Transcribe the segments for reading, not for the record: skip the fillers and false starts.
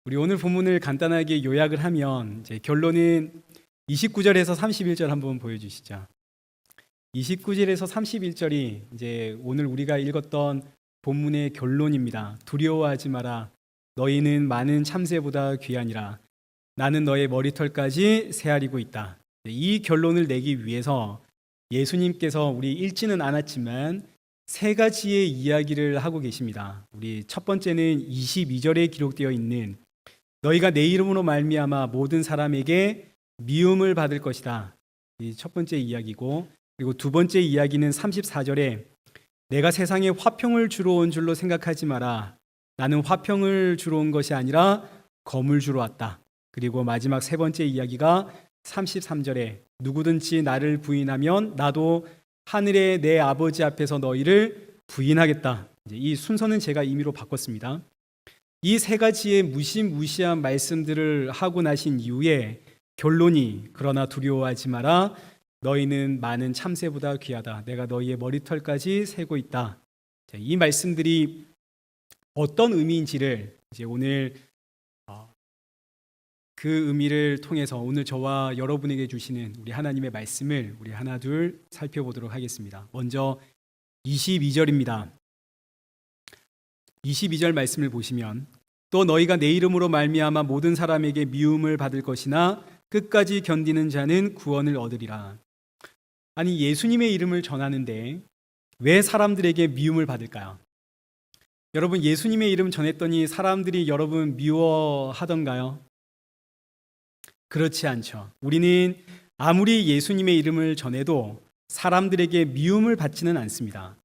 우리 오늘 본문을 간단하게 요약을 하면 이제 결론은 29절에서 31절 한번 보여주시죠. 29절에서 31절이 이제 오늘 우리가 읽었던 본문의 결론입니다. 두려워하지 마라. 너희는 많은 참새보다 귀하니라. 나는 너의 머리털까지 세아리고 있다. 이 결론을 내기 위해서 예수님께서 우리 읽지는 않았지만 세 가지의 이야기를 하고 계십니다. 우리 첫 번째는 22절에 기록되어 있는 너희가 내 이름으로 말미암아 모든 사람에게 미움을 받을 것이다. 이 첫 번째 이야기고, 그리고 두 번째 이야기는 34절에 내가 세상에 화평을 주러 온 줄로 생각하지 마라. 나는 화평을 주러 온 것이 아니라 검을 주러 왔다. 그리고 마지막 세 번째 이야기가 33절에 누구든지 나를 부인하면 나도 하늘의 내 아버지 앞에서 너희를 부인하겠다. 이 순서는 제가 임의로 바꿨습니다. 이 세 가지의 무시무시한 말씀들을 하고 나신 이후에 결론이 그러나 두려워하지 마라. 너희는 많은 참새보다 귀하다. 내가 너희의 머리털까지 세고 있다. 이 말씀들이 어떤 의미인지를 이제 오늘 그 의미를 통해서 오늘 저와 여러분에게 주시는 우리 하나님의 말씀을 우리 하나 둘 살펴보도록 하겠습니다. 먼저 22절입니다. 22절 말씀을 보시면 또 너희가 내 이름으로 말미암아 모든 사람에게 미움을 받을 것이나 끝까지 견디는 자는 구원을 얻으리라. 아니, 예수님의 이름을 전하는데 왜 사람들에게 미움을 받을까요? 여러분, 예수님의 이름 전했더니 사람들이 여러분 미워하던가요? 그렇지 않죠. 우리는 아무리 예수님의 이름을 전해도 사람들에게 미움을 받지는 않습니다.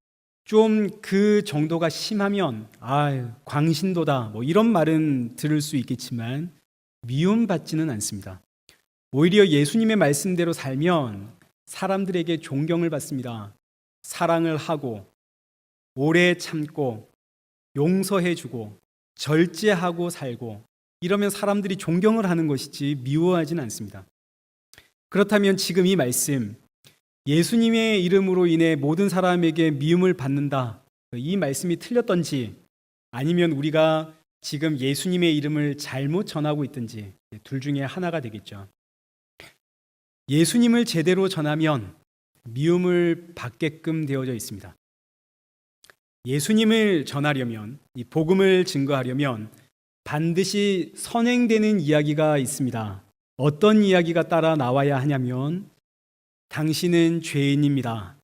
좀 그 정도가 심하면 광신도다 뭐 이런 말은 들을 수 있겠지만 미움 받지는 않습니다. 오히려 예수님의 말씀대로 살면 사람들에게 존경을 받습니다. 사랑을 하고 오래 참고 용서해주고 절제하고 살고 이러면 사람들이 존경을 하는 것이지 미워하지는 않습니다. 그렇다면 지금 이 말씀, 예수님의 이름으로 인해 모든 사람에게 미움을 받는다, 이 말씀이 틀렸던지 아니면 우리가 지금 예수님의 이름을 잘못 전하고 있든지 둘 중에 하나가 되겠죠. 예수님을 제대로 전하면 미움을 받게끔 되어져 있습니다. 예수님을 전하려면, 이 복음을 증거하려면 반드시 선행되는 이야기가 있습니다. 어떤 이야기가 따라 나와야 하냐면 당신은 죄인입니다.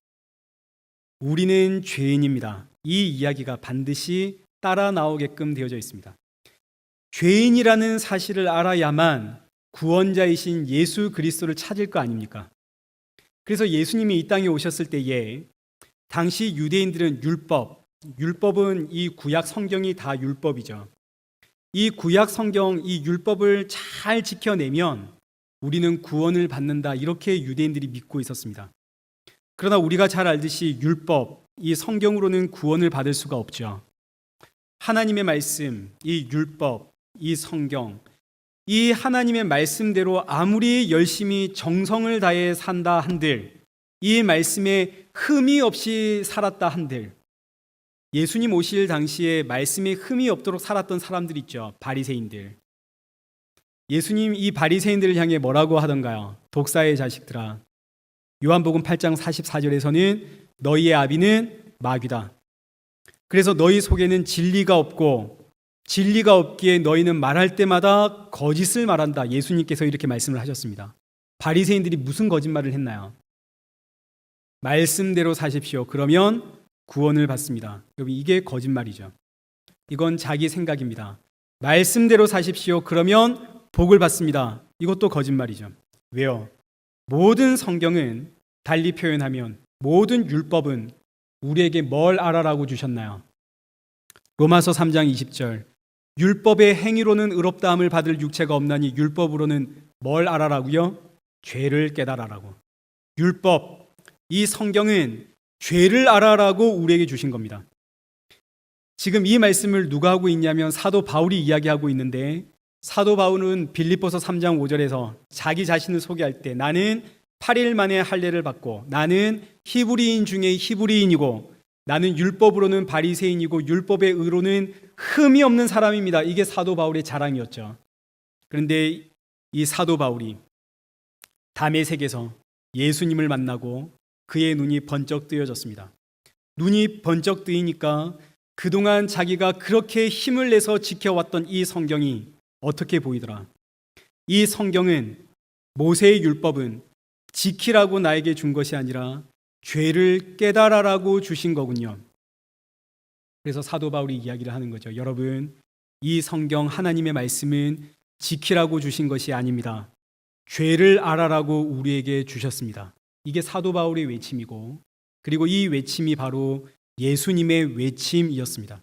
우리는 죄인입니다. 이 이야기가 반드시 따라 나오게끔 되어져 있습니다. 죄인이라는 사실을 알아야만 구원자이신 예수 그리스도를 찾을 거 아닙니까? 그래서 예수님이 이 땅에 오셨을 때에 당시 유대인들은 율법은 이 구약 성경이 다 율법이죠. 이 구약 성경, 이 율법을 잘 지켜내면 우리는 구원을 받는다, 이렇게 유대인들이 믿고 있었습니다. 그러나 우리가 잘 알듯이 율법, 이 성경으로는 구원을 받을 수가 없죠. 하나님의 말씀, 이 율법, 이 성경, 이 하나님의 말씀대로 아무리 열심히 정성을 다해 산다 한들, 이 말씀에 흠이 없이 살았다 한들, 예수님 오실 당시에 말씀에 흠이 없도록 살았던 사람들 있죠. 바리새인들. 예수님 이 바리새인들을 향해 뭐라고 하던가요? 독사의 자식들아. 요한복음 8장 44절에서는 너희의 아비는 마귀다. 그래서 너희 속에는 진리가 없고 진리가 없기에 너희는 말할 때마다 거짓을 말한다. 예수님께서 이렇게 말씀을 하셨습니다. 바리새인들이 무슨 거짓말을 했나요? 말씀대로 사십시오. 그러면 구원을 받습니다. 여러분, 이게 거짓말이죠. 이건 자기 생각입니다. 말씀대로 사십시오. 그러면 복을 받습니다. 이것도 거짓말이죠. 왜요? 모든 성경은, 달리 표현하면 모든 율법은 우리에게 뭘 알아라고 주셨나요? 로마서 3장 20절, 율법의 행위로는 의롭다함을 받을 육체가 없나니 율법으로는 뭘 알아라고요? 죄를 깨달아라고. 율법, 이 성경은 죄를 알아라고 우리에게 주신 겁니다. 지금 이 말씀을 누가 하고 있냐면 사도 바울이 이야기하고 있는데, 사도 바울은 빌립보서 3장 5절에서 자기 자신을 소개할 때 나는 8일 만에 할례를 받고 나는 히브리인 중에 히브리인이고 나는 율법으로는 바리새인이고 율법의 의로는 흠이 없는 사람입니다. 이게 사도 바울의 자랑이었죠. 그런데 이 사도 바울이 다메섹에서 예수님을 만나고 그의 눈이 번쩍 뜨여졌습니다. 눈이 번쩍 뜨이니까 그동안 자기가 그렇게 힘을 내서 지켜왔던 이 성경이 어떻게 보이더라. 이 성경은 모세의 율법은 지키라고 나에게 준 것이 아니라 죄를 깨달아라고 주신 거군요. 그래서 사도 바울이 이야기를 하는 거죠. 여러분, 이 성경 하나님의 말씀은 지키라고 주신 것이 아닙니다. 죄를 알아라고 우리에게 주셨습니다. 이게 사도 바울의 외침이고, 그리고 이 외침이 바로 예수님의 외침이었습니다.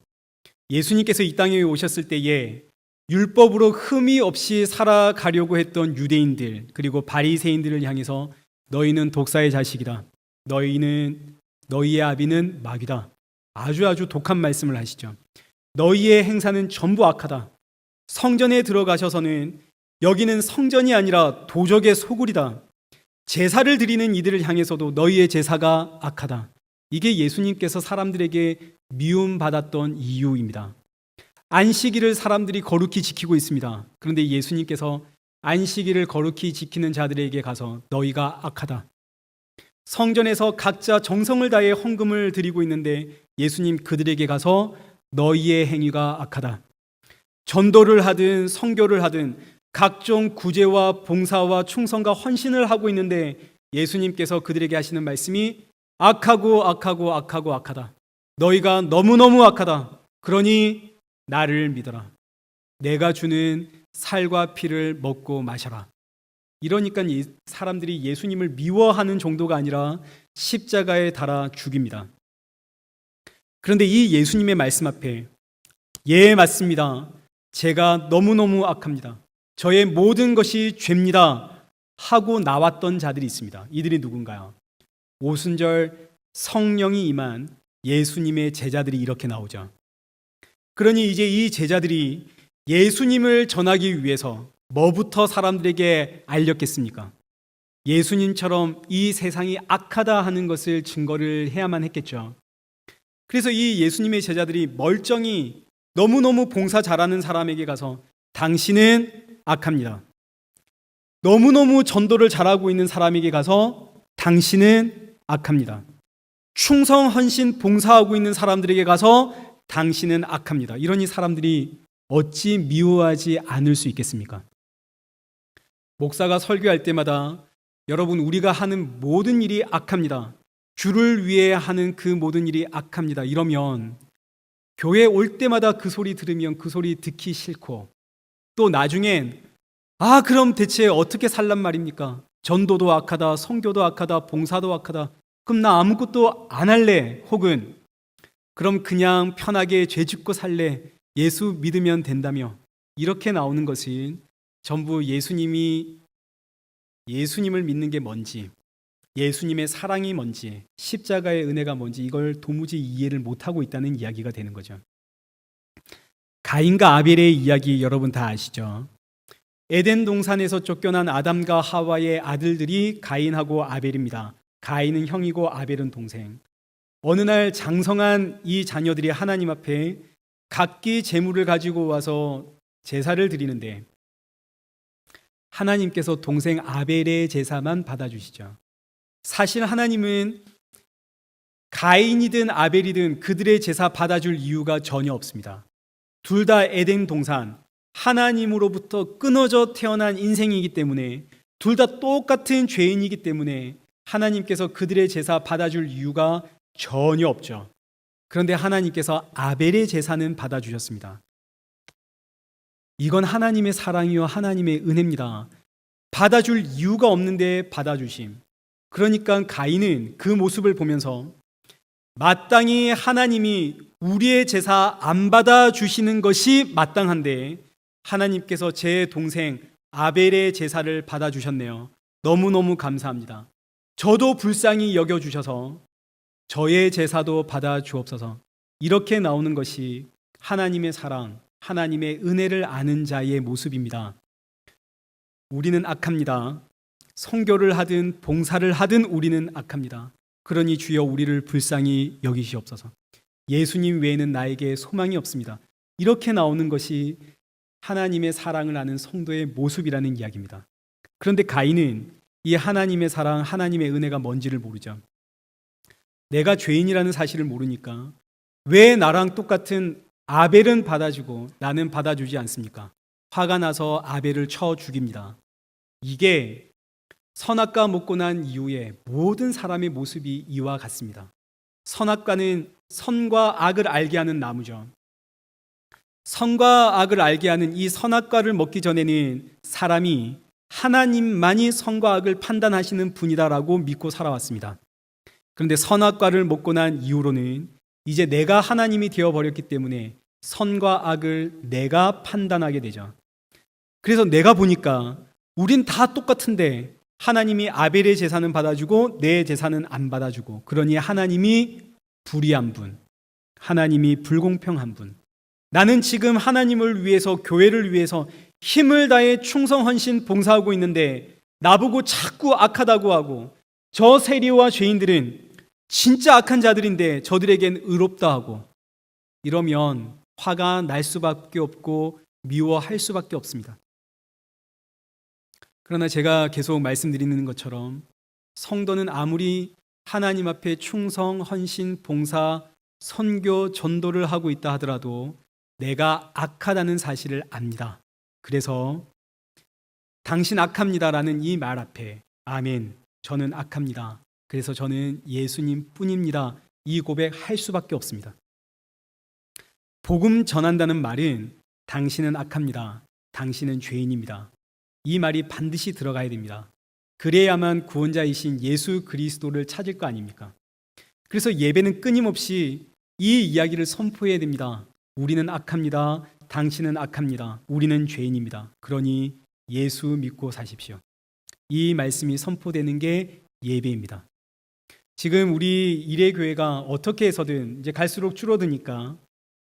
예수님께서 이 땅에 오셨을 때에 율법으로 흠이 없이 살아가려고 했던 유대인들, 그리고 바리새인들을 향해서 너희는 독사의 자식이다. 너희의 아비는 마귀다. 아주 독한 말씀을 하시죠. 너희의 행사는 전부 악하다. 성전에 들어가셔서는 여기는 성전이 아니라 도적의 소굴이다. 제사를 드리는 이들을 향해서도 너희의 제사가 악하다. 이게 예수님께서 사람들에게 미움받았던 이유입니다. 안식일을 사람들이 거룩히 지키고 있습니다. 그런데 예수님께서 안식일을 거룩히 지키는 자들에게 가서 너희가 악하다. 성전에서 각자 정성을 다해 헌금을 드리고 있는데 예수님 그들에게 가서 너희의 행위가 악하다. 전도를 하든 선교를 하든 각종 구제와 봉사와 충성과 헌신을 하고 있는데 예수님께서 그들에게 하시는 말씀이 악하다. 너희가 너무너무 악하다. 그러니 나를 믿어라. 내가 주는 살과 피를 먹고 마셔라. 이러니까 사람들이 예수님을 미워하는 정도가 아니라 십자가에 달아 죽입니다. 그런데 이 예수님의 말씀 앞에 예, 맞습니다. 제가 너무너무 악합니다. 저의 모든 것이 죄입니다. 하고 나왔던 자들이 있습니다. 이들이 누군가요? 오순절 성령이 임한 예수님의 제자들이 이렇게 나오죠. 그러니 이제 이 제자들이 예수님을 전하기 위해서 뭐부터 사람들에게 알렸겠습니까? 예수님처럼 이 세상이 악하다 하는 것을 증거를 해야만 했겠죠. 그래서 이 예수님의 제자들이 멀쩡히 너무너무 봉사 잘하는 사람에게 가서 당신은 악합니다. 너무너무 전도를 잘하고 있는 사람에게 가서 당신은 악합니다. 충성, 헌신, 봉사하고 있는 사람들에게 가서 당신은 악합니다. 이러니 사람들이 어찌 미워하지 않을 수 있겠습니까? 목사가 설교할 때마다 여러분, 우리가 하는 모든 일이 악합니다. 주를 위해 하는 그 모든 일이 악합니다. 이러면 교회 올 때마다 그 소리 들으면 그 소리 듣기 싫고, 또 나중엔 그럼 대체 어떻게 살란 말입니까? 전도도 악하다, 선교도 악하다, 봉사도 악하다. 그럼 나 아무것도 안 할래. 혹은 그럼 그냥 편하게 죄 짓고 살래. 예수 믿으면 된다며. 이렇게 나오는 것은 전부 예수님을 믿는 게 뭔지, 예수님의 사랑이 뭔지, 십자가의 은혜가 뭔지 이걸 도무지 이해를 못하고 있다는 이야기가 되는 거죠. 가인과 아벨의 이야기 여러분 다 아시죠? 에덴 동산에서 쫓겨난 아담과 하와의 아들들이 가인하고 아벨입니다. 가인은 형이고 아벨은 동생. 어느 날 장성한 이 자녀들이 하나님 앞에 각기 제물을 가지고 와서 제사를 드리는데 하나님께서 동생 아벨의 제사만 받아주시죠. 사실 하나님은 가인이든 아벨이든 그들의 제사 받아줄 이유가 전혀 없습니다. 둘 다 에덴 동산, 하나님으로부터 끊어져 태어난 인생이기 때문에, 둘 다 똑같은 죄인이기 때문에 하나님께서 그들의 제사 받아줄 이유가 전혀 없죠. 그런데 하나님께서 아벨의 제사는 받아주셨습니다. 이건 하나님의 사랑이요 하나님의 은혜입니다. 받아줄 이유가 없는데 받아주심. 그러니까 가인은 그 모습을 보면서 마땅히 하나님이 우리의 제사 안 받아주시는 것이 마땅한데 하나님께서 제 동생 아벨의 제사를 받아주셨네요. 너무너무 감사합니다. 저도 불쌍히 여겨주셔서 저의 제사도 받아주옵소서. 이렇게 나오는 것이 하나님의 사랑, 하나님의 은혜를 아는 자의 모습입니다. 우리는 악합니다. 선교를 하든 봉사를 하든 우리는 악합니다. 그러니 주여 우리를 불쌍히 여기시옵소서. 예수님 외에는 나에게 소망이 없습니다. 이렇게 나오는 것이 하나님의 사랑을 아는 성도의 모습이라는 이야기입니다. 그런데 가인은 이 하나님의 사랑, 하나님의 은혜가 뭔지를 모르죠. 내가 죄인이라는 사실을 모르니까 왜 나랑 똑같은 아벨은 받아주고 나는 받아주지 않습니까? 화가 나서 아벨을 쳐 죽입니다. 이게 선악과 먹고 난 이후에 모든 사람의 모습이 이와 같습니다. 선악과는 선과 악을 알게 하는 나무죠. 선과 악을 알게 하는 이 선악과를 먹기 전에는 사람이 하나님만이 선과 악을 판단하시는 분이다라고 믿고 살아왔습니다. 그런데 선악과를 먹고 난 이후로는 이제 내가 하나님이 되어버렸기 때문에 선과 악을 내가 판단하게 되죠. 그래서 내가 보니까 우린 다 똑같은데 하나님이 아벨의 제사는 받아주고 내 제사는 안 받아주고, 그러니 하나님이 불의한 분, 하나님이 불공평한 분, 나는 지금 하나님을 위해서, 교회를 위해서 힘을 다해 충성 헌신 봉사하고 있는데 나보고 자꾸 악하다고 하고, 저 세리와 죄인들은 진짜 악한 자들인데 저들에겐 의롭다 하고, 이러면 화가 날 수밖에 없고 미워할 수밖에 없습니다. 그러나 제가 계속 말씀드리는 것처럼 성도는 아무리 하나님 앞에 충성, 헌신, 봉사, 선교, 전도를 하고 있다 하더라도 내가 악하다는 사실을 압니다. 그래서 당신 악합니다라는 이 말 앞에 아멘, 저는 악합니다, 그래서 저는 예수님 뿐입니다, 이 고백할 수밖에 없습니다. 복음 전한다는 말은 당신은 악합니다, 당신은 죄인입니다, 이 말이 반드시 들어가야 됩니다. 그래야만 구원자이신 예수 그리스도를 찾을 거 아닙니까? 그래서 예배는 끊임없이 이 이야기를 선포해야 됩니다. 우리는 악합니다, 당신은 악합니다, 우리는 죄인입니다, 그러니 예수 믿고 사십시오. 이 말씀이 선포되는 게 예배입니다. 지금 우리 일회교회가 어떻게 해서든 이제 갈수록 줄어드니까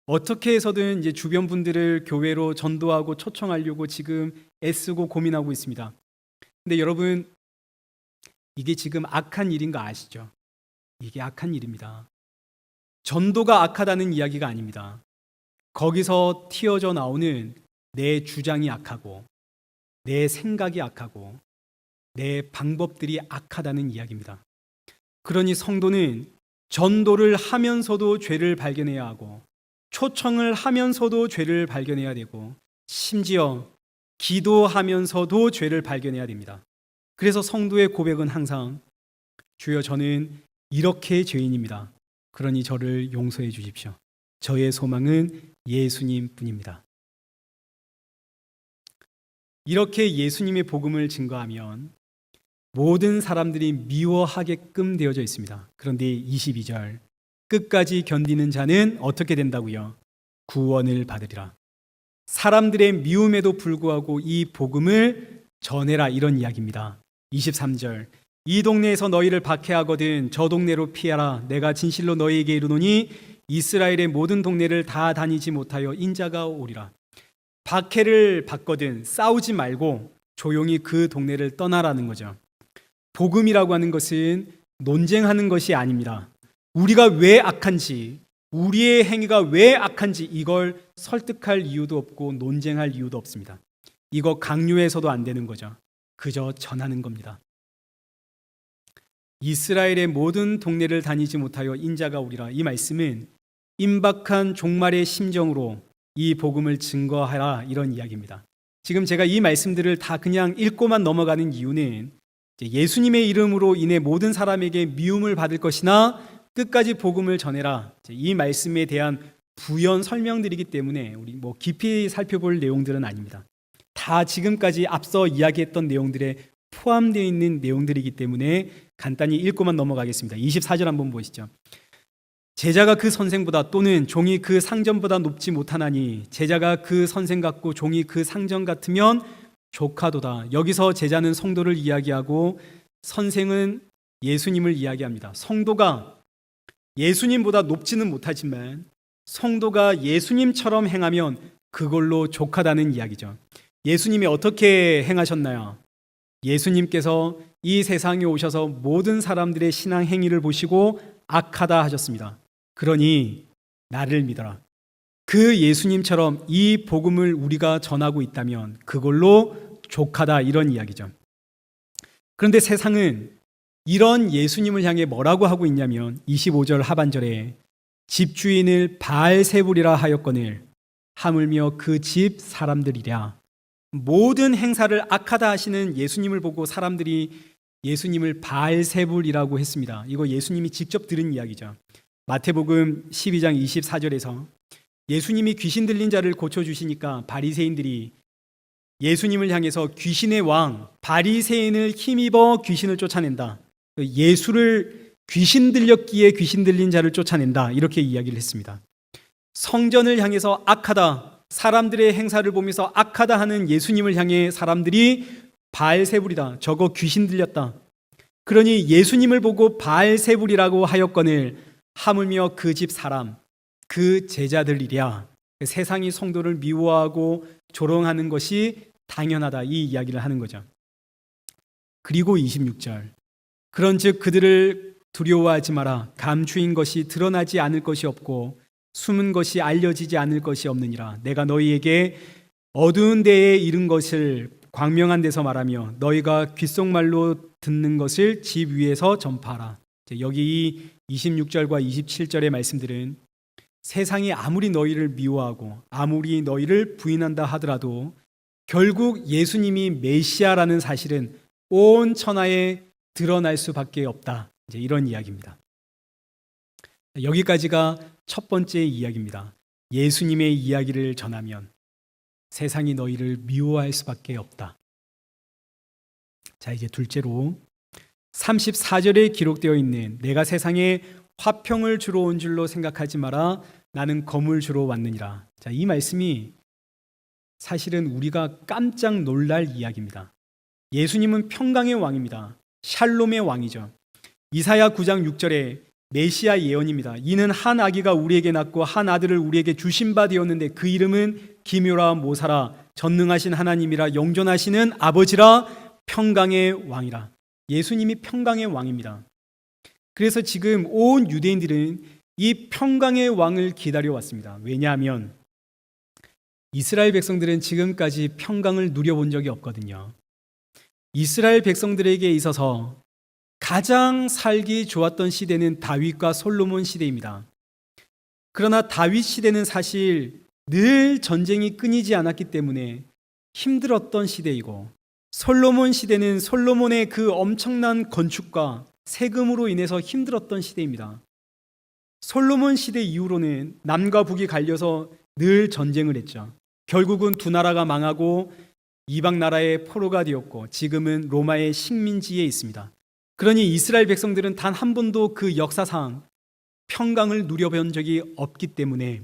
어떻게 해서든 이제 주변 분들을 교회로 전도하고 초청하려고 지금 애쓰고 고민하고 있습니다. 근데 여러분, 이게 지금 악한 일인 거 아시죠? 이게 악한 일입니다. 전도가 악하다는 이야기가 아닙니다. 거기서 튀어져 나오는 내 주장이 악하고 내 생각이 악하고 내 방법들이 악하다는 이야기입니다. 그러니 성도는 전도를 하면서도 죄를 발견해야 하고, 초청을 하면서도 죄를 발견해야 되고, 심지어 기도하면서도 죄를 발견해야 됩니다. 그래서 성도의 고백은 항상 주여, 저는 이렇게 죄인입니다, 그러니 저를 용서해 주십시오. 저의 소망은 예수님 뿐입니다. 이렇게 예수님의 복음을 증거하면 모든 사람들이 미워하게끔 되어져 있습니다. 그런데 22절, 끝까지 견디는 자는 어떻게 된다고요? 구원을 받으리라. 사람들의 미움에도 불구하고 이 복음을 전해라, 이런 이야기입니다. 23절, 이 동네에서 너희를 박해하거든 저 동네로 피하라. 내가 진실로 너희에게 이르노니 이스라엘의 모든 동네를 다 다니지 못하여 인자가 오리라. 박해를 받거든 싸우지 말고 조용히 그 동네를 떠나라는 거죠. 복음이라고 하는 것은 논쟁하는 것이 아닙니다. 우리가 왜 악한지, 우리의 행위가 왜 악한지 이걸 설득할 이유도 없고 논쟁할 이유도 없습니다. 이거 강요해서도 안 되는 거죠. 그저 전하는 겁니다. 이스라엘의 모든 동네를 다니지 못하여 인자가 오리라. 이 말씀은 임박한 종말의 심정으로 이 복음을 증거하라, 이런 이야기입니다. 지금 제가 이 말씀들을 다 그냥 읽고만 넘어가는 이유는 예수님의 이름으로 인해 모든 사람에게 미움을 받을 것이나 끝까지 복음을 전해라, 이 말씀에 대한 부연 설명들이기 때문에 우리 깊이 살펴볼 내용들은 아닙니다. 다 지금까지 앞서 이야기했던 내용들에 포함되어 있는 내용들이기 때문에 간단히 읽고만 넘어가겠습니다. 24절 한번 보시죠. 제자가 그 선생보다 또는 종이 그 상전보다 높지 못하나니 제자가 그 선생 같고 종이 그 상전 같으면 조카도다. 여기서 제자는 성도를 이야기하고 선생은 예수님을 이야기합니다. 성도가 예수님보다 높지는 못하지만 성도가 예수님처럼 행하면 그걸로 족하다는 이야기죠. 예수님이 어떻게 행하셨나요? 예수님께서 이 세상에 오셔서 모든 사람들의 신앙 행위를 보시고 악하다 하셨습니다. 그러니 나를 믿어라. 그 예수님처럼 이 복음을 우리가 전하고 있다면 그걸로 족하다, 이런 이야기죠. 그런데 세상은 이런 예수님을 향해 뭐라고 하고 있냐면 25절 하반절에 집주인을 바알세불이라 하였거늘 하물며 그 집 사람들이랴. 모든 행사를 악하다 하시는 예수님을 보고 사람들이 예수님을 바알세불이라고 했습니다. 이거 예수님이 직접 들은 이야기죠. 마태복음 12장 24절에서 예수님이 귀신 들린 자를 고쳐주시니까 바리새인들이 예수님을 향해서 귀신의 왕 바리새인을 힘입어 귀신을 쫓아낸다, 예수를 귀신 들렸기에 귀신 들린 자를 쫓아낸다, 이렇게 이야기를 했습니다. 성전을 향해서 악하다, 사람들의 행사를 보면서 악하다 하는 예수님을 향해 사람들이 바알세불이다, 저거 귀신 들렸다. 그러니 예수님을 보고 바알세불이라고 하였거늘 하물며 그 집 사람, 그 제자들이랴. 세상이 성도를 미워하고 조롱하는 것이 당연하다, 이 이야기를 하는 거죠. 그리고 26절, 그런즉 그들을 두려워하지 마라. 감추인 것이 드러나지 않을 것이 없고 숨은 것이 알려지지 않을 것이 없느니라. 내가 너희에게 어두운 데에 이른 것을 광명한 데서 말하며 너희가 귓속말로 듣는 것을 집 위에서 전파하라. 여기 이 26절과 27절의 말씀들은 세상이 아무리 너희를 미워하고 아무리 너희를 부인한다 하더라도 결국 예수님이 메시아라는 사실은 온 천하에 드러날 수밖에 없다, 이제 이런 이야기입니다. 여기까지가 첫 번째 이야기입니다. 예수님의 이야기를 전하면 세상이 너희를 미워할 수밖에 없다. 자, 이제 둘째로 34절에 기록되어 있는 내가 세상에 화평을 주러 온 줄로 생각하지 마라. 나는 검을 주러 왔느니라. 자, 이 말씀이 사실은 우리가 깜짝 놀랄 이야기입니다. 예수님은 평강의 왕입니다. 샬롬의 왕이죠. 이사야 9장 6절에 메시아 예언입니다. 이는 한 아기가 우리에게 낳고 한 아들을 우리에게 주신 바 되었는데 그 이름은 기묘라 모사라 전능하신 하나님이라 영존하시는 아버지라 평강의 왕이라. 예수님이 평강의 왕입니다. 그래서 지금 온 유대인들은 이 평강의 왕을 기다려왔습니다. 왜냐하면 이스라엘 백성들은 지금까지 평강을 누려본 적이 없거든요. 이스라엘 백성들에게 있어서 가장 살기 좋았던 시대는 다윗과 솔로몬 시대입니다. 그러나 다윗 시대는 사실 늘 전쟁이 끊이지 않았기 때문에 힘들었던 시대이고, 솔로몬 시대는 솔로몬의 그 엄청난 건축과 세금으로 인해서 힘들었던 시대입니다. 솔로몬 시대 이후로는 남과 북이 갈려서 늘 전쟁을 했죠. 결국은 두 나라가 망하고 이방 나라의 포로가 되었고 지금은 로마의 식민지에 있습니다. 그러니 이스라엘 백성들은 단 한 번도 그 역사상 평강을 누려본 적이 없기 때문에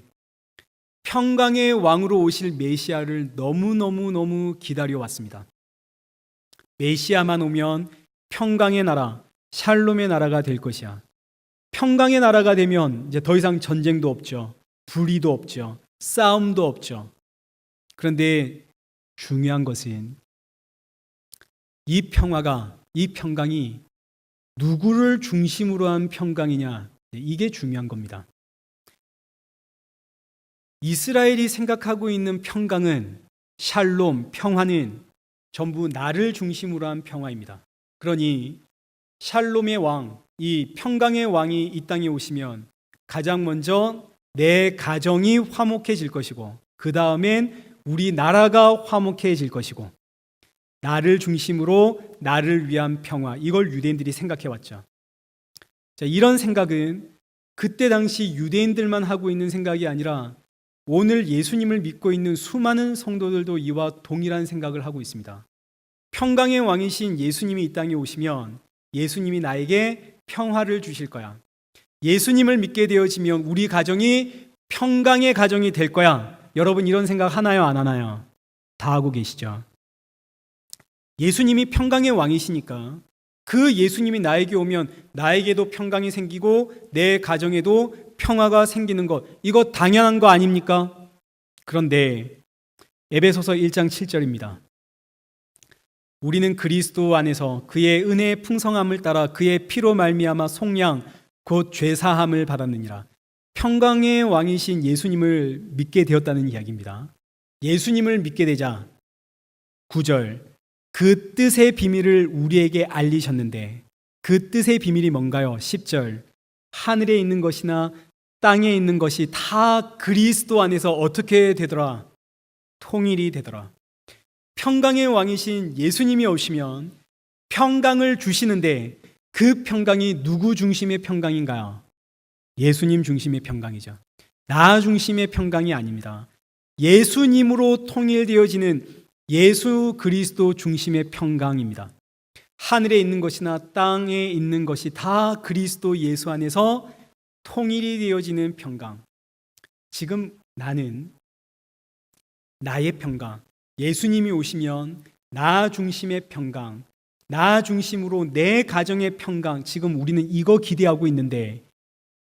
평강의 왕으로 오실 메시아를 너무 기다려왔습니다. 메시아만 오면 평강의 나라, 샬롬의 나라가 될 것이야. 평강의 나라가 되면 이제 더 이상 전쟁도 없죠. 불의도 없죠. 싸움도 없죠. 그런데 중요한 것은 이 평화가, 이 평강이 누구를 중심으로 한 평강이냐, 이게 중요한 겁니다. 이스라엘이 생각하고 있는 평강은, 샬롬, 평화는 전부 나를 중심으로 한 평화입니다. 그러니 샬롬의 왕, 이 평강의 왕이 이 땅에 오시면 가장 먼저 내 가정이 화목해질 것이고 그 다음엔 우리 나라가 화목해질 것이고, 나를 중심으로 나를 위한 평화, 이걸 유대인들이 생각해왔죠. 자, 이런 생각은 그때 당시 유대인들만 하고 있는 생각이 아니라 오늘 예수님을 믿고 있는 수많은 성도들도 이와 동일한 생각을 하고 있습니다. 평강의 왕이신 예수님이 이 땅에 오시면 예수님이 나에게 평화를 주실 거야. 예수님을 믿게 되어지면 우리 가정이 평강의 가정이 될 거야. 여러분 이런 생각 하나요, 안 하나요? 다 하고 계시죠. 예수님이 평강의 왕이시니까 그 예수님이 나에게 오면 나에게도 평강이 생기고 내 가정에도 평화가 생기는 것, 이거 당연한 거 아닙니까? 그런데 에베소서 1장 7절입니다. 우리는 그리스도 안에서 그의 은혜의 풍성함을 따라 그의 피로 말미암아 속량 곧 죄사함을 받았느니라. 평강의 왕이신 예수님을 믿게 되었다는 이야기입니다. 예수님을 믿게 되자 9절, 그 뜻의 비밀을 우리에게 알리셨는데 그 뜻의 비밀이 뭔가요? 10절, 하늘에 있는 것이나 땅에 있는 것이 다 그리스도 안에서 어떻게 되더라? 통일이 되더라. 평강의 왕이신 예수님이 오시면 평강을 주시는데 그 평강이 누구 중심의 평강인가요? 예수님 중심의 평강이죠. 나 중심의 평강이 아닙니다. 예수님으로 통일되어지는 예수 그리스도 중심의 평강입니다. 하늘에 있는 것이나 땅에 있는 것이 다 그리스도 예수 안에서 통일이 되어지는 평강. 지금 나는 나의 평강, 예수님이 오시면 나 중심의 평강, 나 중심으로 내 가정의 평강, 지금 우리는 이거 기대하고 있는데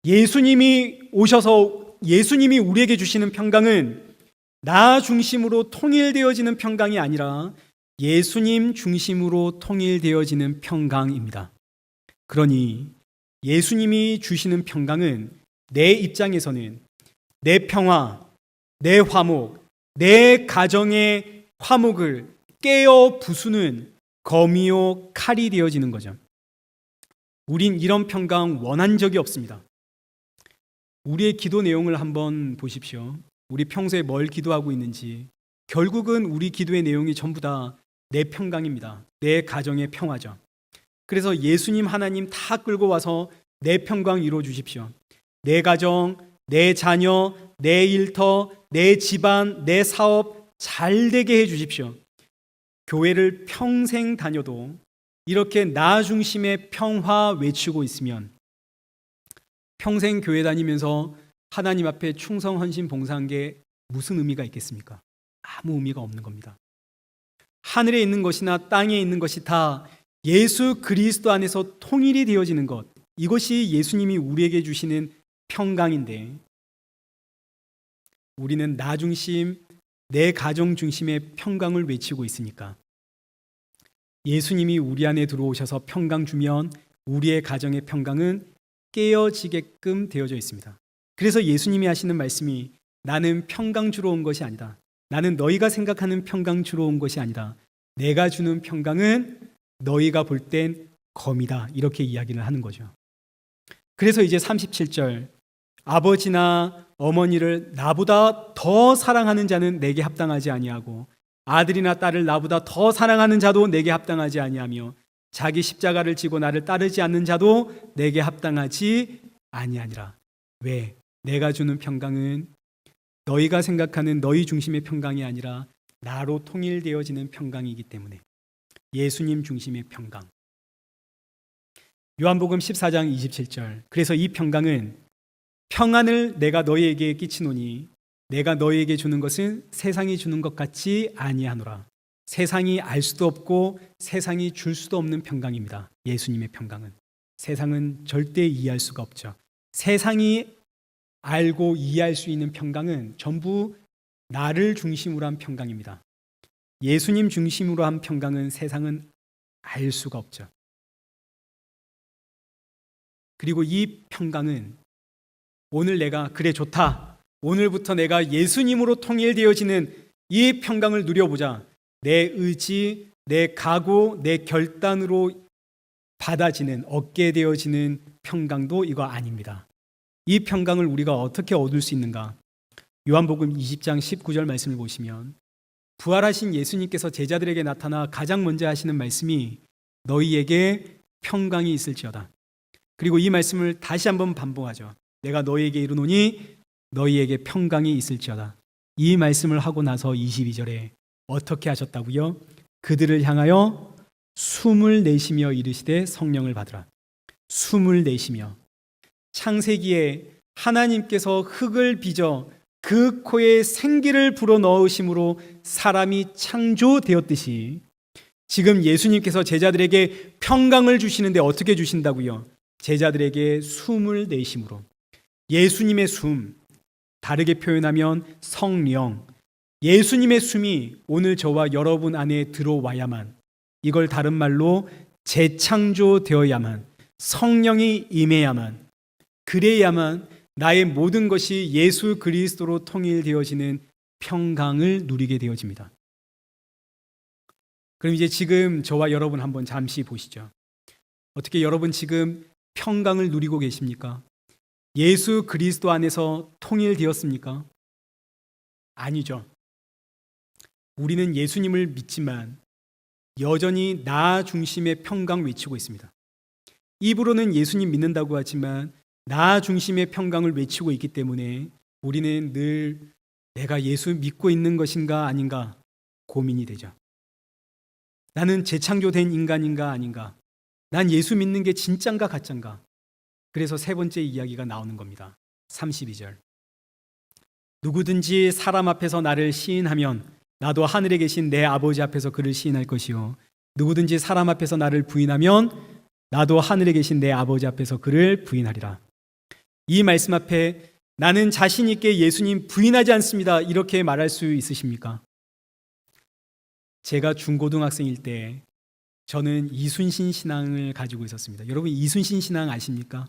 예수님이 오셔서 예수님이 우리에게 주시는 평강은 나 중심으로 통일되어지는 평강이 아니라 예수님 중심으로 통일되어지는 평강입니다. 그러니 예수님이 주시는 평강은 내 입장에서는 내 평화, 내 화목, 내 가정의 화목을 깨어 부수는 검이요 칼이 되어지는 거죠. 우린 이런 평강 원한 적이 없습니다. 우리의 기도 내용을 한번 보십시오. 우리 평소에 뭘 기도하고 있는지. 결국은 우리 기도의 내용이 전부 다 내 평강입니다. 내 가정의 평화죠. 그래서 예수님 하나님 다 끌고 와서 내 평강 이루어 주십시오. 내 가정, 내 자녀, 내 일터, 내 집안, 내 사업 잘 되게 해 주십시오. 교회를 평생 다녀도 이렇게 나 중심의 평화 외치고 있으면 평생 교회 다니면서 하나님 앞에 충성, 헌신, 봉사한 게 무슨 의미가 있겠습니까? 아무 의미가 없는 겁니다. 하늘에 있는 것이나 땅에 있는 것이 다 예수 그리스도 안에서 통일이 되어지는 것, 이것이 예수님이 우리에게 주시는 평강인데 우리는 나 중심, 내 가정 중심의 평강을 외치고 있으니까 예수님이 우리 안에 들어오셔서 평강 주면 우리의 가정의 평강은 깨어지게끔 되어져 있습니다. 그래서 예수님이 하시는 말씀이 나는 평강 주러 온 것이 아니다. 나는 너희가 생각하는 평강 주러 온 것이 아니다. 내가 주는 평강은 너희가 볼 땐 검이다. 이렇게 이야기를 하는 거죠. 그래서 이제 37절, 아버지나 어머니를 나보다 더 사랑하는 자는 내게 합당하지 아니하고 아들이나 딸을 나보다 더 사랑하는 자도 내게 합당하지 아니하며 자기 십자가를 지고 나를 따르지 않는 자도 내게 합당하지 아니하니라. 왜? 내가 주는 평강은 너희가 생각하는 너희 중심의 평강이 아니라 나로 통일되어지는 평강이기 때문에 예수님 중심의 평강. 요한복음 14장 27절. 그래서 이 평강은 평안을 내가 너희에게 끼치노니 내가 너희에게 주는 것은 세상이 주는 것 같지 아니하노라. 세상이 알 수도 없고 세상이 줄 수도 없는 평강입니다. 예수님의 평강은. 세상은 절대 이해할 수가 없죠. 세상이 알고 이해할 수 있는 평강은 전부 나를 중심으로 한 평강입니다. 예수님 중심으로 한 평강은 세상은 알 수가 없죠. 그리고 이 평강은 오늘 내가 그래 좋다. 오늘부터 내가 예수님으로 통일되어지는 이 평강을 누려보자. 내 의지, 내 각오, 내 결단으로 받아지는, 얻게 되어지는 평강도 이거 아닙니다. 이 평강을 우리가 어떻게 얻을 수 있는가? 요한복음 20장 19절 말씀을 보시면 부활하신 예수님께서 제자들에게 나타나 가장 먼저 하시는 말씀이 너희에게 평강이 있을지어다. 그리고 이 말씀을 다시 한번 반복하죠. 내가 너희에게 이르노니 너희에게 평강이 있을지어다. 이 말씀을 하고 나서 22절에 어떻게 하셨다고요? 그들을 향하여 숨을 내쉬며 이르시되 성령을 받으라. 숨을 내쉬며. 창세기에 하나님께서 흙을 빚어 그 코에 생기를 불어넣으심으로 사람이 창조되었듯이 지금 예수님께서 제자들에게 평강을 주시는데 어떻게 주신다고요? 제자들에게 숨을 내심으로. 예수님의 숨, 다르게 표현하면 성령, 예수님의 숨이 오늘 저와 여러분 안에 들어와야만, 이걸 다른 말로 재창조되어야만, 성령이 임해야만, 그래야만 나의 모든 것이 예수 그리스도로 통일되어지는 평강을 누리게 되어집니다. 그럼 이제 지금 저와 여러분 한번 잠시 보시죠. 어떻게 여러분 지금 평강을 누리고 계십니까? 예수 그리스도 안에서 통일되었습니까? 아니죠. 우리는 예수님을 믿지만 여전히 나 중심의 평강 외치고 있습니다. 입으로는 예수님 믿는다고 하지만 나 중심의 평강을 외치고 있기 때문에 우리는 늘 내가 예수 믿고 있는 것인가 아닌가 고민이 되죠. 나는 재창조된 인간인가 아닌가? 난 예수 믿는 게 진짠가 가짠가? 그래서 세 번째 이야기가 나오는 겁니다. 32절. 누구든지 사람 앞에서 나를 시인하면 나도 하늘에 계신 내 아버지 앞에서 그를 시인할 것이요. 누구든지 사람 앞에서 나를 부인하면 나도 하늘에 계신 내 아버지 앞에서 그를 부인하리라. 이 말씀 앞에 나는 자신 있게 예수님 부인하지 않습니다. 이렇게 말할 수 있으십니까? 제가 중고등학생일 때 저는 이순신 신앙을 가지고 있었습니다. 여러분 이순신 신앙 아십니까?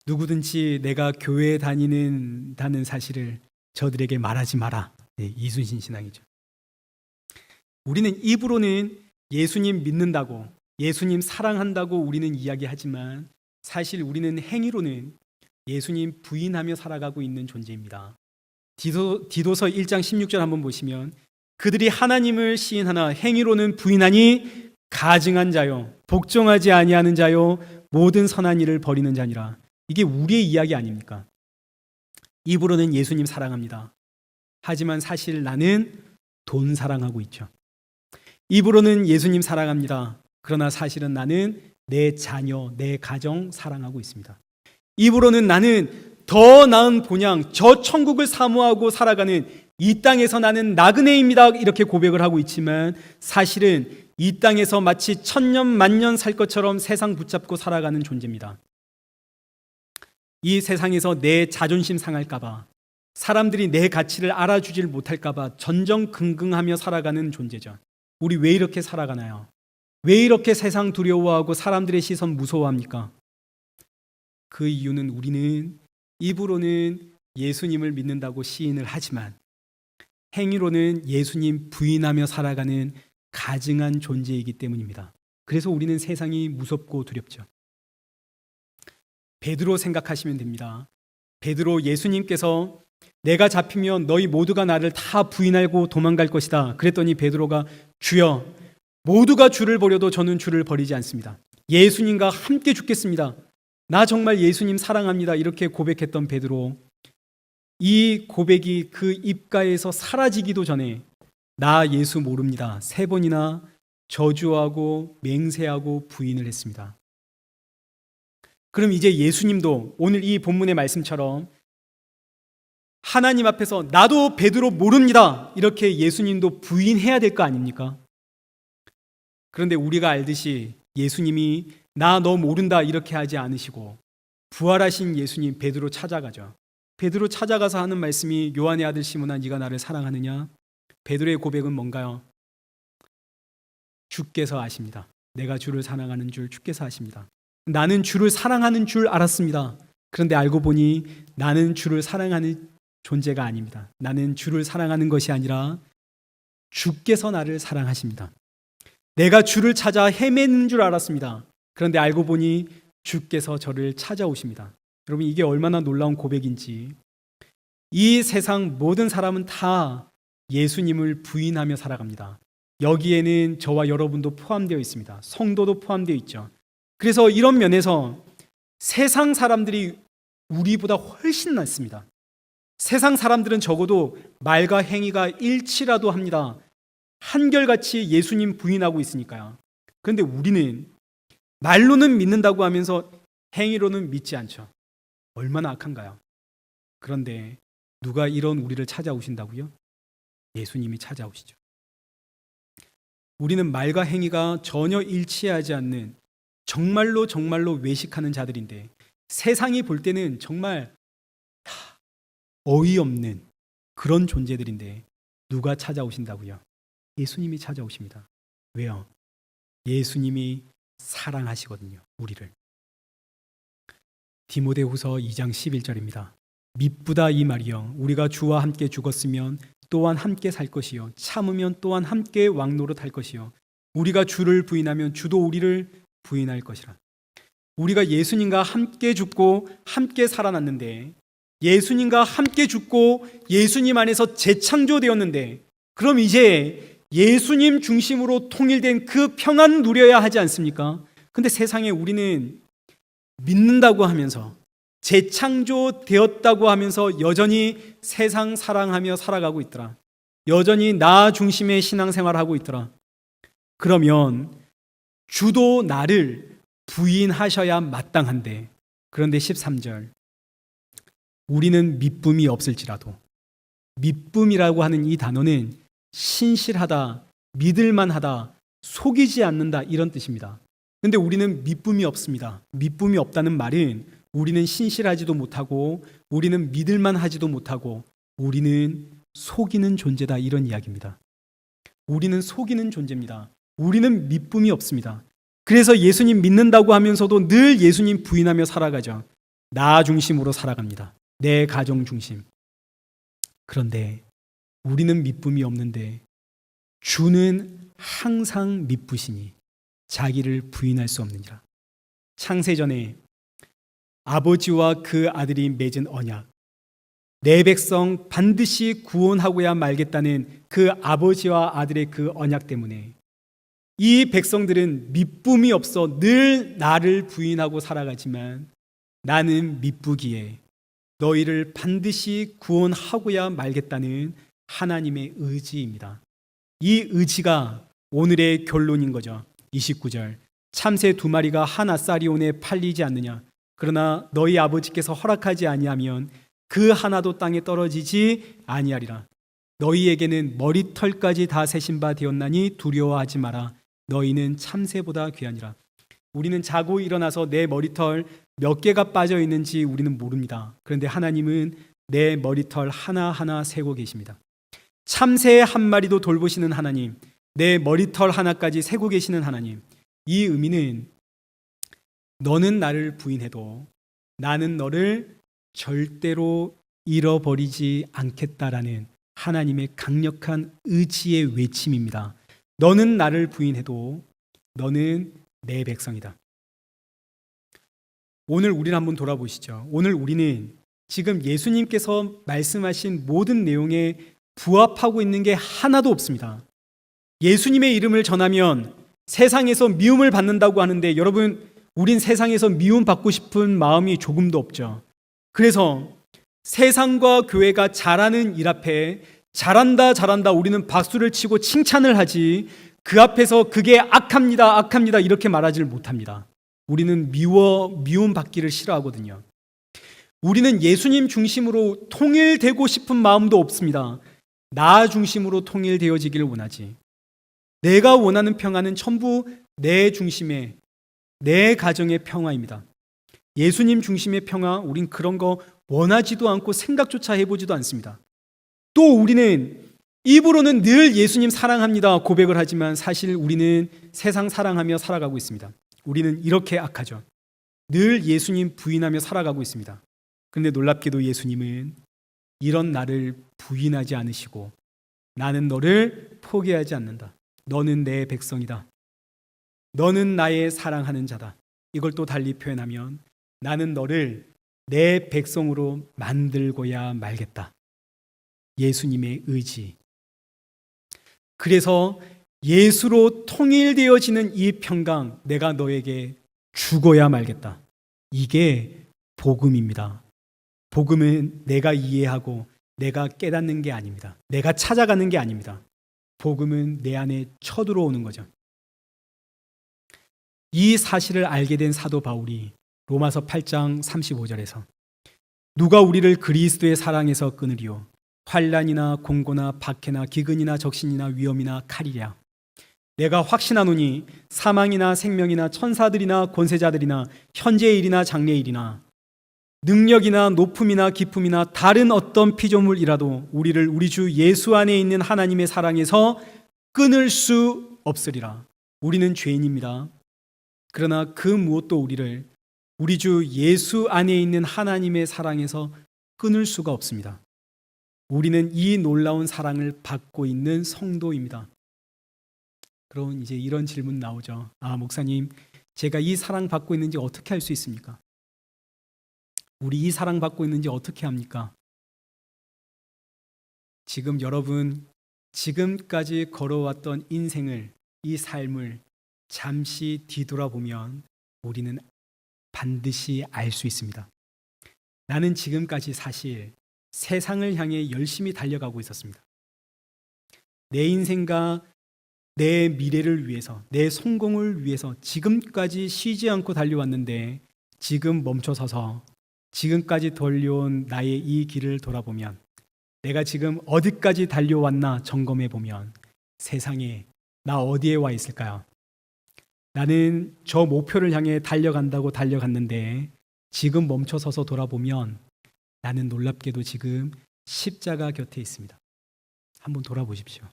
누구든지 내가 교회에 다니는다는 사실을 저들에게 말하지 마라. 네, 이순신 신앙이죠. 우리는 입으로는 예수님 믿는다고, 예수님 사랑한다고 우리는 이야기하지만 사실 우리는 행위로는 예수님 부인하며 살아가고 있는 존재입니다. 디도서 1장 16절 한번 보시면 그들이 하나님을 시인하나 행위로는 부인하니 가증한 자요 복종하지 아니하는 자요 모든 선한 일을 버리는 자니라. 이게 우리의 이야기 아닙니까? 입으로는 예수님 사랑합니다. 하지만 사실 나는 돈 사랑하고 있죠. 입으로는 예수님 사랑합니다. 그러나 사실은 나는 내 자녀, 내 가정 사랑하고 있습니다. 입으로는 나는 더 나은 본향, 저 천국을 사모하고 살아가는 이 땅에서 나는 나그네입니다. 이렇게 고백을 하고 있지만 사실은 이 땅에서 마치 천년 만년 살 것처럼 세상 붙잡고 살아가는 존재입니다. 이 세상에서 내 자존심 상할까 봐, 사람들이 내 가치를 알아주질 못할까 봐 전전긍긍하며 살아가는 존재죠. 우리 왜 이렇게 살아가나요? 왜 이렇게 세상 두려워하고 사람들의 시선 무서워합니까? 그 이유는 우리는 입으로는 예수님을 믿는다고 시인을 하지만 행위로는 예수님 부인하며 살아가는 가증한 존재이기 때문입니다. 그래서 우리는 세상이 무섭고 두렵죠. 베드로 생각하시면 됩니다. 베드로 예수님께서 내가 잡히면 너희 모두가 나를 다 부인하고 도망갈 것이다. 그랬더니 베드로가 주여 모두가 주를 버려도 저는 주를 버리지 않습니다. 예수님과 함께 죽겠습니다. 나 정말 예수님 사랑합니다. 이렇게 고백했던 베드로, 이 고백이 그 입가에서 사라지기도 전에 나 예수 모릅니다. 3번이나 저주하고 맹세하고 부인을 했습니다. 그럼 이제 예수님도 오늘 이 본문의 말씀처럼 하나님 앞에서 나도 베드로 모릅니다. 이렇게 예수님도 부인해야 될 거 아닙니까? 그런데 우리가 알듯이 예수님이 나 너 모른다 이렇게 하지 않으시고 부활하신 예수님 베드로 찾아가죠. 베드로 찾아가서 하는 말씀이 요한의 아들 시몬아 네가 나를 사랑하느냐? 베드로의 고백은 뭔가요? 주께서 아십니다. 내가 주를 사랑하는 줄 주께서 아십니다. 나는 주를 사랑하는 줄 알았습니다. 그런데 알고 보니 나는 주를 사랑하는 존재가 아닙니다. 나는 주를 사랑하는 것이 아니라 주께서 나를 사랑하십니다. 내가 주를 찾아 헤매는 줄 알았습니다. 그런데 알고 보니 주께서 저를 찾아오십니다. 여러분 이게 얼마나 놀라운 고백인지. 이 세상 모든 사람은 다 예수님을 부인하며 살아갑니다. 여기에는 저와 여러분도 포함되어 있습니다. 성도도 포함되어 있죠. 그래서 이런 면에서 세상 사람들이 우리보다 훨씬 낫습니다. 세상 사람들은 적어도 말과 행위가 일치라도 합니다. 한결같이 예수님 부인하고 있으니까요. 그런데 우리는 말로는 믿는다고 하면서 행위로는 믿지 않죠. 얼마나 악한가요? 그런데 누가 이런 우리를 찾아오신다고요? 예수님이 찾아오시죠. 우리는 말과 행위가 전혀 일치하지 않는 정말로 외식하는 자들인데 세상이 볼 때는 정말 어이없는 그런 존재들인데 누가 찾아오신다고요? 예수님이 찾아오십니다. 왜요? 예수님이 사랑하시거든요, 우리를. 디모데후서 2장 11절입니다. 미쁘다 이 말이여 우리가 주와 함께 죽었으면 또한 함께 살 것이요 참으면 또한 함께 왕노릇할 것이요 우리가 주를 부인하면 주도 우리를 부인할 것이라. 우리가 예수님과 함께 죽고 함께 살아났는데, 예수님과 함께 죽고 예수님 안에서 재창조되었는데, 그럼 이제 예수님 중심으로 통일된 그 평안 누려야 하지 않습니까? 근데 세상에 우리는 믿는다고 하면서, 재창조되었다고 하면서 여전히 세상 사랑하며 살아가고 있더라. 여전히 나 중심의 신앙생활을 하고 있더라. 그러면 주도 나를 부인하셔야 마땅한데, 그런데 13절, 우리는 미쁨이 없을지라도, 미쁨이라고 하는 이 단어는 신실하다, 믿을만하다, 속이지 않는다 이런 뜻입니다. 그런데 우리는 미쁨이 없습니다. 미쁨이 없다는 말은 우리는 신실하지도 못하고 우리는 믿을만하지도 못하고 우리는 속이는 존재다 이런 이야기입니다. 우리는 속이는 존재입니다. 우리는 미쁨이 없습니다. 그래서 예수님 믿는다고 하면서도 늘 예수님 부인하며 살아가죠. 나 중심으로 살아갑니다. 내 가정 중심. 그런데 우리는 미쁨이 없는데 주는 항상 미쁘시니 자기를 부인할 수 없느니라. 창세전에 아버지와 그 아들이 맺은 언약, 내 백성 반드시 구원하고야 말겠다는 그 아버지와 아들의 그 언약 때문에 이 백성들은 미쁨이 없어 늘 나를 부인하고 살아가지만 나는 미쁘기에 너희를 반드시 구원하고야 말겠다는 하나님의 의지입니다. 이 의지가 오늘의 결론인 거죠. 29절, 참새 2마리가 한 아사리온에 팔리지 않느냐. 그러나 너희 아버지께서 허락하지 아니하면 그 하나도 땅에 떨어지지 아니하리라. 너희에게는 머리털까지 다 세신 바 되었나니 두려워하지 마라. 너희는 참새보다 귀하니라. 우리는 자고 일어나서 내 머리털 몇 개가 빠져 있는지 우리는 모릅니다. 그런데 하나님은 내 머리털 하나하나 세고 계십니다. 참새 한 마리도 돌보시는 하나님, 내 머리털 하나까지 세고 계시는 하나님. 이 의미는 너는 나를 부인해도 나는 너를 절대로 잃어버리지 않겠다라는 하나님의 강력한 의지의 외침입니다. 너는 나를 부인해도 너는 내 백성이다. 오늘 우리를 한번 돌아보시죠. 오늘 우리는 지금 예수님께서 말씀하신 모든 내용에 부합하고 있는 게 하나도 없습니다. 예수님의 이름을 전하면 세상에서 미움을 받는다고 하는데 여러분, 우린 세상에서 미움받고 싶은 마음이 조금도 없죠. 그래서 세상과 교회가 잘하는 일 앞에 잘한다 잘한다 우리는 박수를 치고 칭찬을 하지, 그 앞에서 그게 악합니다 악합니다 이렇게 말하지를 못합니다. 우리는 미움받기를 싫어하거든요. 우리는 예수님 중심으로 통일되고 싶은 마음도 없습니다. 나 중심으로 통일되어지기를 원하지. 내가 원하는 평화는 전부 내 중심의, 내 가정의 평화입니다. 예수님 중심의 평화, 우린 그런 거 원하지도 않고 생각조차 해보지도 않습니다. 또 우리는 입으로는 늘 예수님 사랑합니다 고백을 하지만 사실 우리는 세상 사랑하며 살아가고 있습니다. 우리는 이렇게 악하죠. 늘 예수님 부인하며 살아가고 있습니다. 그런데 놀랍게도 예수님은 이런 나를 부인하지 않으시고 나는 너를 포기하지 않는다. 너는 내 백성이다. 너는 나의 사랑하는 자다. 이걸 또 달리 표현하면 나는 너를 내 백성으로 만들고야 말겠다. 예수님의 의지. 그래서 예수로 통일되어지는 이 평강, 내가 너에게 주고야 말겠다. 이게 복음입니다. 복음은 내가 이해하고 내가 깨닫는 게 아닙니다. 내가 찾아가는 게 아닙니다. 복음은 내 안에 쳐들어오는 거죠. 이 사실을 알게 된 사도 바울이 로마서 8장 35절에서 누가 우리를 그리스도의 사랑에서 끊으리요? 환난이나 공고나 박해나 기근이나 적신이나 위험이나 칼이랴. 내가 확신하노니 사망이나 생명이나 천사들이나 권세자들이나 현재의 일이나 장래의 일이나 능력이나 높음이나 기품이나 다른 어떤 피조물이라도 우리를 우리 주 예수 안에 있는 하나님의 사랑에서 끊을 수 없으리라. 우리는 죄인입니다. 그러나 그 무엇도 우리를 우리 주 예수 안에 있는 하나님의 사랑에서 끊을 수가 없습니다. 우리는 이 놀라운 사랑을 받고 있는 성도입니다. 그럼 이제 이런 질문 나오죠. 목사님, 제가 이 사랑 받고 있는지 어떻게 알 수 있습니까? 우리 이 사랑 받고 있는지 어떻게 합니까? 지금 여러분, 지금까지 걸어왔던 인생을, 이 삶을 잠시 뒤돌아보면 우리는 반드시 알 수 있습니다. 나는 지금까지 사실 세상을 향해 열심히 달려가고 있었습니다. 내 인생과 내 미래를 위해서, 내 성공을 위해서 지금까지 쉬지 않고 달려왔는데 지금 멈춰서서 지금까지 달려온 나의 이 길을 돌아보면, 내가 지금 어디까지 달려왔나 점검해 보면 세상에 나 어디에 와 있을까요? 나는 저 목표를 향해 달려간다고 달려갔는데 지금 멈춰서서 돌아보면 나는 놀랍게도 지금 십자가 곁에 있습니다. 한번 돌아보십시오.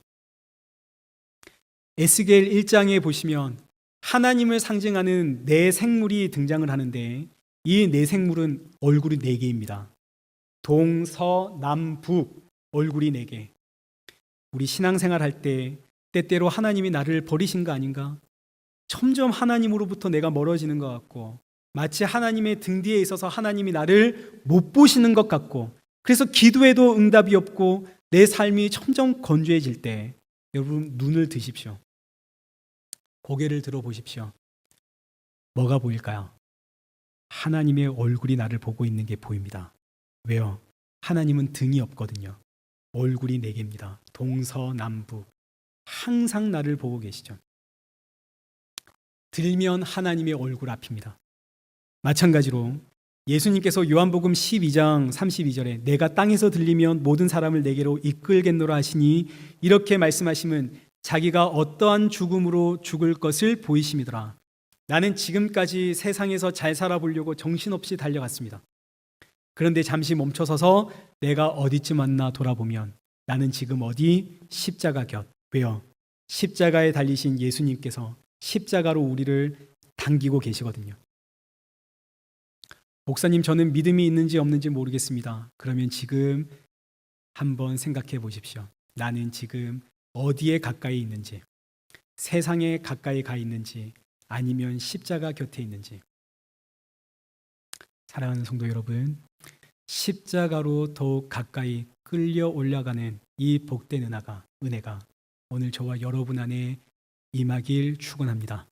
에스겔 1장에 보시면 하나님을 상징하는 네 생물이 등장을 하는데 이 네 생물은 얼굴이 4개입니다. 동서남북 얼굴이 4개. 우리 신앙생활 할 때 때때로 하나님이 나를 버리신 거 아닌가? 점점 하나님으로부터 내가 멀어지는 것 같고 마치 하나님의 등 뒤에 있어서 하나님이 나를 못 보시는 것 같고, 그래서 기도해도 응답이 없고 내 삶이 점점 건조해질 때 여러분 눈을 드십시오. 고개를 들어보십시오. 뭐가 보일까요? 하나님의 얼굴이 나를 보고 있는 게 보입니다. 왜요? 하나님은 등이 없거든요. 얼굴이 4개입니다. 동서남북 항상 나를 보고 계시죠. 들면 하나님의 얼굴 앞입니다. 마찬가지로 예수님께서 요한복음 12장 32절에 내가 땅에서 들리면 모든 사람을 내게로 이끌겠노라 하시니, 이렇게 말씀하시면 자기가 어떠한 죽음으로 죽을 것을 보이심이더라. 나는 지금까지 세상에서 잘 살아보려고 정신없이 달려갔습니다. 그런데 잠시 멈춰서서 내가 어디쯤 왔나 돌아보면 나는 지금 어디? 십자가 곁. 왜요? 십자가에 달리신 예수님께서 십자가로 우리를 당기고 계시거든요. 목사님, 저는 믿음이 있는지 없는지 모르겠습니다. 그러면 지금 한번 생각해 보십시오. 나는 지금 어디에 가까이 있는지, 세상에 가까이 가 있는지 아니면 십자가 곁에 있는지. 사랑하는 성도 여러분, 십자가로 더욱 가까이 끌려 올라가는 이 복된 은혜가 오늘 저와 여러분 안에 임하길 축원합니다.